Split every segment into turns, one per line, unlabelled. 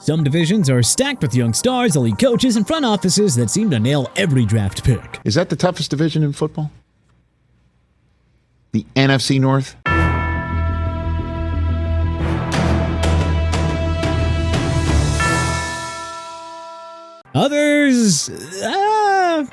Some divisions are stacked with young stars, elite coaches, and front offices that seem to nail every draft pick.
Is that the toughest division in football? The NFC North?
Others,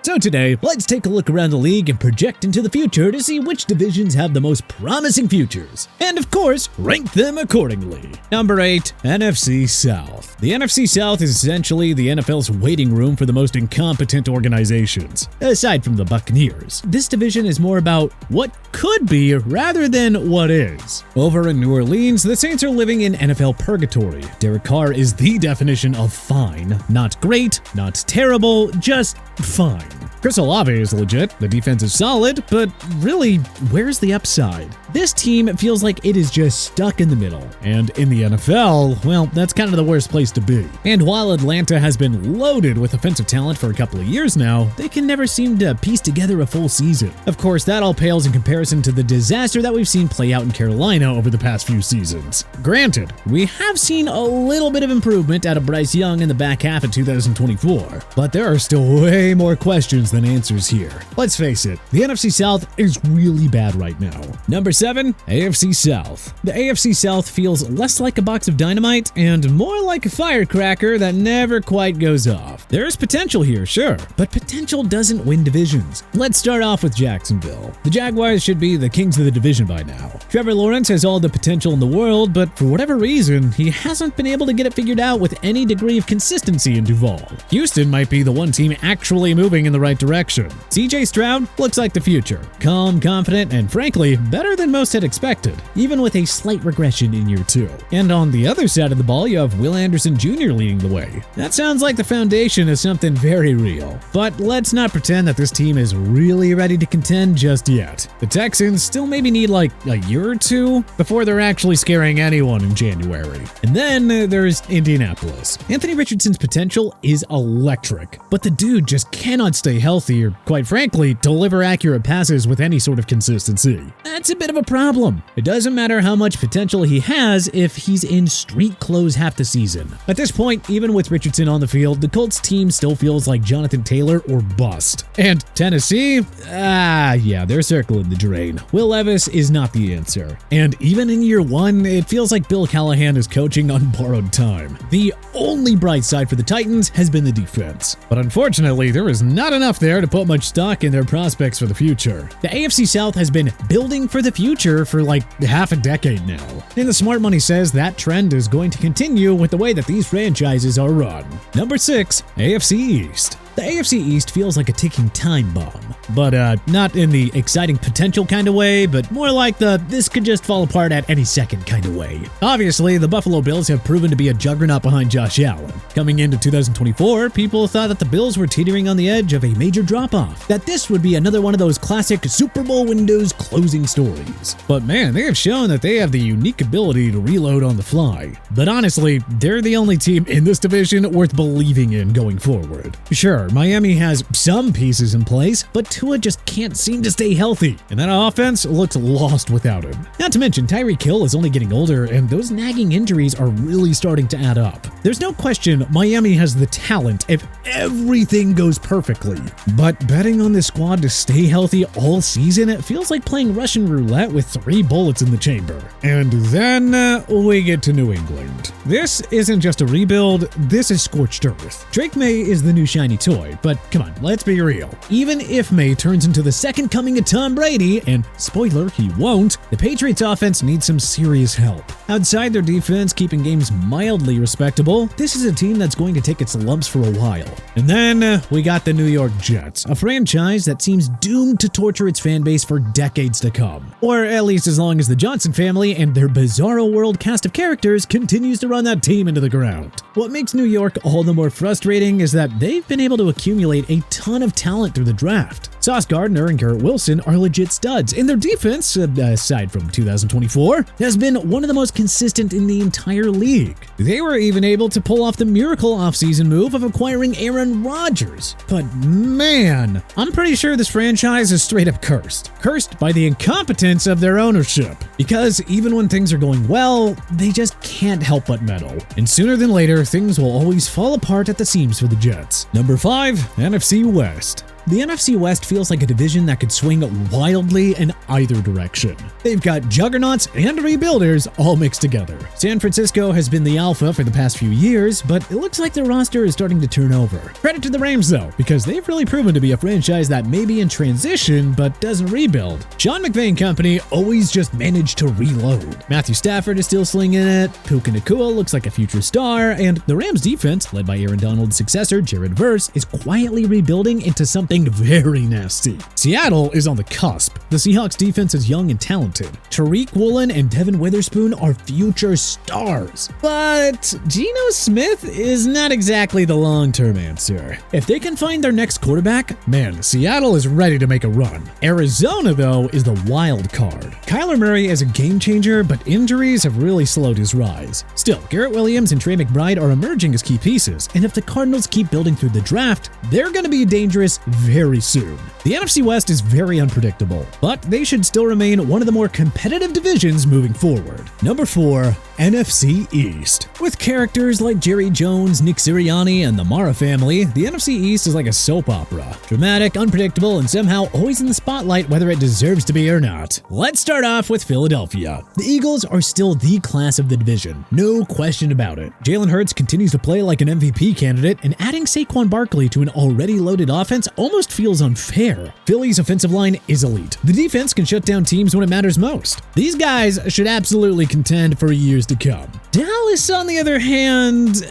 So today, let's take a look around the league and project into the future to see which divisions have the most promising futures. And of course, rank them accordingly. Number 8, NFC South. The NFC South is essentially the NFL's waiting room for the most incompetent organizations, aside from the Buccaneers. This division is more about what could be rather than what is. Over in New Orleans, the Saints are living in NFL purgatory. Derek Carr is the definition of fine. Not great, not terrible, just fine. Chris Olave is legit, the defense is solid, but really, where's the upside? This team feels like it is just stuck in the middle, and in the NFL, well, that's kind of the worst place to be. And while Atlanta has been loaded with offensive talent for a couple of years now, they can never seem to piece together a full season. Of course, that all pales in comparison to the disaster that we've seen play out in Carolina over the past few seasons. Granted, we have seen a little bit of improvement out of Bryce Young in the back half of 2024, but there are still way more questions than answers here. Let's face it, the NFC South is really bad right now. Number 7, AFC South. The AFC South feels less like a box of dynamite and more like a firecracker that never quite goes off. There's potential here, sure, but potential doesn't win divisions. Let's start off with Jacksonville. The Jaguars should be the kings of the division by now. Trevor Lawrence has all the potential in the world, but for whatever reason, he hasn't been able to get it figured out with any degree of consistency in Duval. Houston might be the one team actually moving in the right direction. CJ Stroud looks like the future. Calm, confident, and frankly, better than most had expected, even with a slight regression in year 2. And on the other side of the ball, you have Will Anderson Jr. leading the way. That sounds like the foundation is something very real. But let's not pretend that this team is really ready to contend just yet. The Texans still maybe need like a year or two before they're actually scaring anyone in January. And then there's Indianapolis. Anthony Richardson's potential is electric, but the dude just cannot stay healthy or, quite frankly, deliver accurate passes with any sort of consistency. That's a bit of a problem. It doesn't matter how much potential he has if he's in street clothes half the season. At this point, even with Richardson on the field, the Colts team still feels like Jonathan Taylor or bust. And Tennessee? Yeah, they're circling the drain. Will Levis is not the answer. And even in year 1, it feels like Bill Callahan is coaching on borrowed time. The only bright side for the Titans has been the defense. But unfortunately, there is not enough there to put much stock in their prospects for the future. The AFC South has been building for the future for like half a decade now. And the smart money says that trend is going to continue with the way that these franchises are run. Number 6, AFC East. The AFC East feels like a ticking time bomb, but not in the exciting potential kind of way, but more like the this could just fall apart at any second kind of way. Obviously, the Buffalo Bills have proven to be a juggernaut behind Josh Allen. Coming into 2024, people thought that the Bills were teetering on the edge of a major drop-off, that this would be another one of those classic Super Bowl windows closing stories. But man, they have shown that they have the unique ability to reload on the fly. But honestly, they're the only team in this division worth believing in going forward. Sure, Miami has some pieces in place, but Tua just can't seem to stay healthy, and that offense looks lost without him. Not to mention, Tyreek Hill is only getting older, and those nagging injuries are really starting to add up. There's no question Miami has the talent if everything goes perfectly, but betting on this squad to stay healthy all season, it feels like playing Russian roulette with 3 bullets in the chamber. And then we get to New England. This isn't just a rebuild, this is scorched earth. Drake May is the new shiny toy, but come on, let's be real. Even if May turns into the second coming of Tom Brady, and spoiler, he won't, the Patriots offense needs some serious help. Outside their defense keeping games mildly respectable, this is a team that's going to take its lumps for a while. And then we got the New York Jets, a franchise that seems doomed to torture its fan base for decades to come. Or at least as long as the Johnson family and their bizarro world cast of characters continues to run that team into the ground. What makes New York all the more frustrating is that they've been able to accumulate a ton of talent through the draft. Sauce Gardner and Garrett Wilson are legit studs, and their defense, aside from 2024, has been one of the most consistent in the entire league. They were even able to pull off the miracle offseason move of acquiring Aaron Rodgers. But man, I'm pretty sure this franchise is straight up cursed. Cursed by the incompetence of their ownership. Because even when things are going well, they just can't help but meddle. And sooner than later, things will always fall apart at the seams for the Jets. Number 5, NFC West. The NFC West feels like a division that could swing wildly in either direction. They've got juggernauts and rebuilders all mixed together. San Francisco has been the alpha for the past few years, but it looks like their roster is starting to turn over. Credit to the Rams though, because they've really proven to be a franchise that may be in transition but doesn't rebuild. Sean McVay and company always just manage to reload. Matthew Stafford is still slinging it, Puka Nacua looks like a future star, and the Rams defense, led by Aaron Donald's successor Jared Verse, is quietly rebuilding into something very nasty. Seattle is on the cusp. The Seahawks defense is young and talented. Tariq Woolen and Devin Witherspoon are future stars. But Geno Smith is not exactly the long-term answer. If they can find their next quarterback, man, Seattle is ready to make a run. Arizona, though, is the wild card. Kyler Murray is a game changer, but injuries have really slowed his rise. Still, Garrett Williams and Trey McBride are emerging as key pieces, and if the Cardinals keep building through the draft, they're going to be dangerous very soon. The NFC West is very unpredictable, but they should still remain one of the more competitive divisions moving forward. Number 4, NFC East. With characters like Jerry Jones, Nick Sirianni, and the Mara family, the NFC East is like a soap opera. Dramatic, unpredictable, and somehow always in the spotlight whether it deserves to be or not. Let's start off with Philadelphia. The Eagles are still the class of the division, no question about it. Jalen Hurts continues to play like an MVP candidate, and adding Saquon Barkley to an already loaded offense almost feels unfair. Philly's offensive line is elite. The defense can shut down teams when it matters most. These guys should absolutely contend for years to come. Dallas, on the other hand,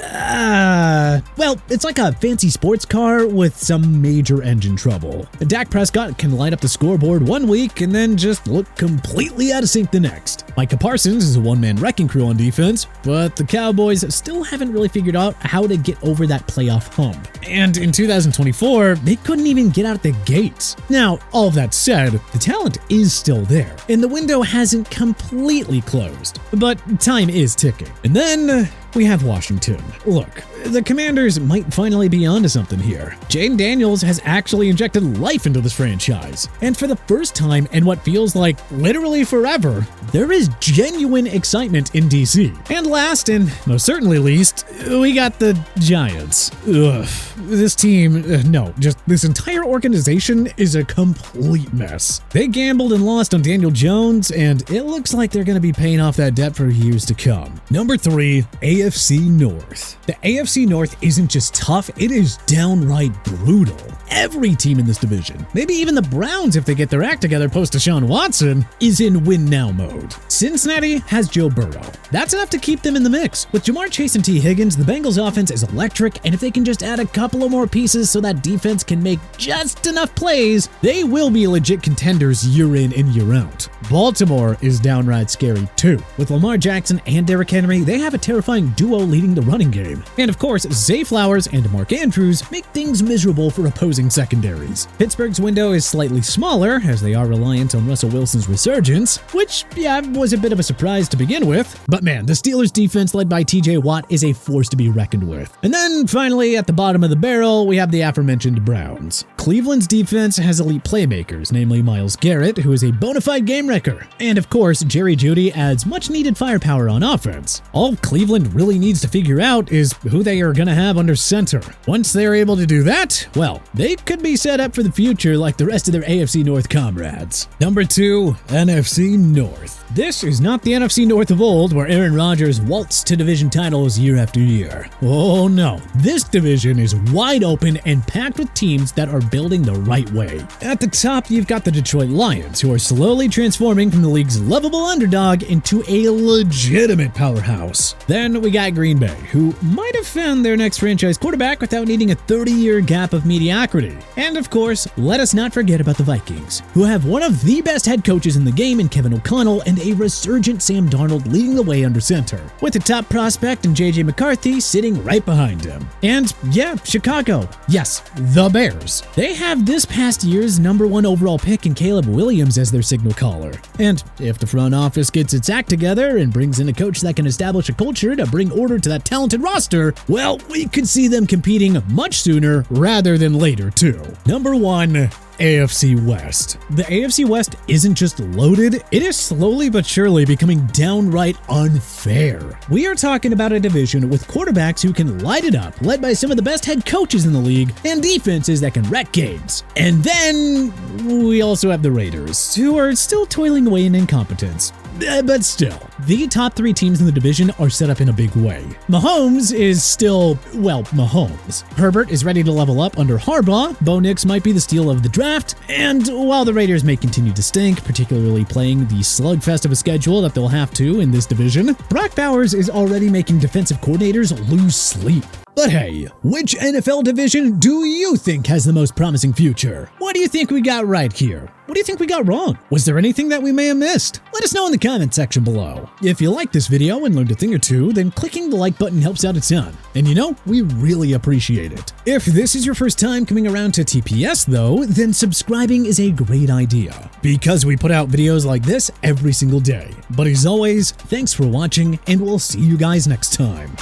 well, it's like a fancy sports car with some major engine trouble. Dak Prescott can light up the scoreboard one week and then just look completely out of sync the next. Micah Parsons is a one-man wrecking crew on defense, but the Cowboys still haven't really figured out how to get over that playoff hump. And in 2024, they couldn't even get out the gates. Now, all of that said, the talent is still there, and the window hasn't completely closed, but time is ticking. And then we have Washington. Look, the Commanders might finally be onto something here. Jaden Daniels has actually injected life into this franchise, and for the first time in what feels like literally forever, there is genuine excitement in DC. And last, and most certainly least, we got the Giants. Ugh, this team, this entire organization is a complete mess. They gambled and lost on Daniel Jones, and it looks like they're going to be paying off that debt for years to come. Number 3, AFC North. The AFC North isn't just tough, it is downright brutal. Every team in this division, maybe even the Browns if they get their act together post Deshaun Watson, is in win-now mode. Cincinnati has Joe Burrow. That's enough to keep them in the mix. With Jamar Chase and T. Higgins, the Bengals offense is electric, and if they can just add a couple of more pieces so that defense can make just enough plays, they will be legit contenders year in and year out. Baltimore is downright scary too. With Lamar Jackson and Derrick Henry, they have a terrifying duo leading the running game. And of course, Zay Flowers and Mark Andrews make things miserable for opposing secondaries. Pittsburgh's window is slightly smaller, as they are reliant on Russell Wilson's resurgence, which, was a bit of a surprise to begin with. But man, the Steelers' defense led by TJ Watt is a force to be reckoned with. And then finally, at the bottom of the barrel, we have the aforementioned Browns. Cleveland's defense has elite playmakers, namely Myles Garrett, who is a bona fide game wrecker. And of course, Jerry Jeudy adds much needed firepower on offense. All Cleveland really needs to figure out is who they are going to have under center. Once they're able to do that, well, they could be set up for the future like the rest of their AFC North comrades. Number 2, NFC North. This is not the NFC North of old, where Aaron Rodgers waltzed to division titles year after year. Oh no, this division is wide open and packed with teams that are building the right way. At the top, you've got the Detroit Lions, who are slowly transforming from the league's lovable underdog into a legitimate powerhouse. Then we got Green Bay, who might have found their next franchise quarterback without needing a 30-year gap of mediocrity. And of course, let us not forget about the Vikings, who have one of the best head coaches in the game in Kevin O'Connell and a resurgent Sam Darnold leading the way under center, with the top prospect in JJ McCarthy sitting right behind him. And yeah, Chicago. Yes, the Bears. They They have this past year's #1 overall pick in Caleb Williams as their signal caller. And if the front office gets its act together and brings in a coach that can establish a culture to bring order to that talented roster, well, we could see them competing much sooner rather than later too. Number 1. AFC West. The AFC West isn't just loaded, it is slowly but surely becoming downright unfair. We are talking about a division with quarterbacks who can light it up, led by some of the best head coaches in the league, and defenses that can wreck games. And then we also have the Raiders, who are still toiling away in incompetence. But still, the top 3 teams in the division are set up in a big way. Mahomes is still, well, Mahomes. Herbert is ready to level up under Harbaugh. Bo Nix might be the steal of the draft. And while the Raiders may continue to stink, particularly playing the slugfest of a schedule that they'll have to in this division, Brock Bowers is already making defensive coordinators lose sleep. But hey, which NFL division do you think has the most promising future? What do you think we got right here? What do you think we got wrong? Was there anything that we may have missed? Let us know in the comment section below. If you liked this video and learned a thing or two, then clicking the like button helps out a ton. And you know, we really appreciate it. If this is your first time coming around to TPS though, then subscribing is a great idea, because we put out videos like this every single day. But as always, thanks for watching, and we'll see you guys next time.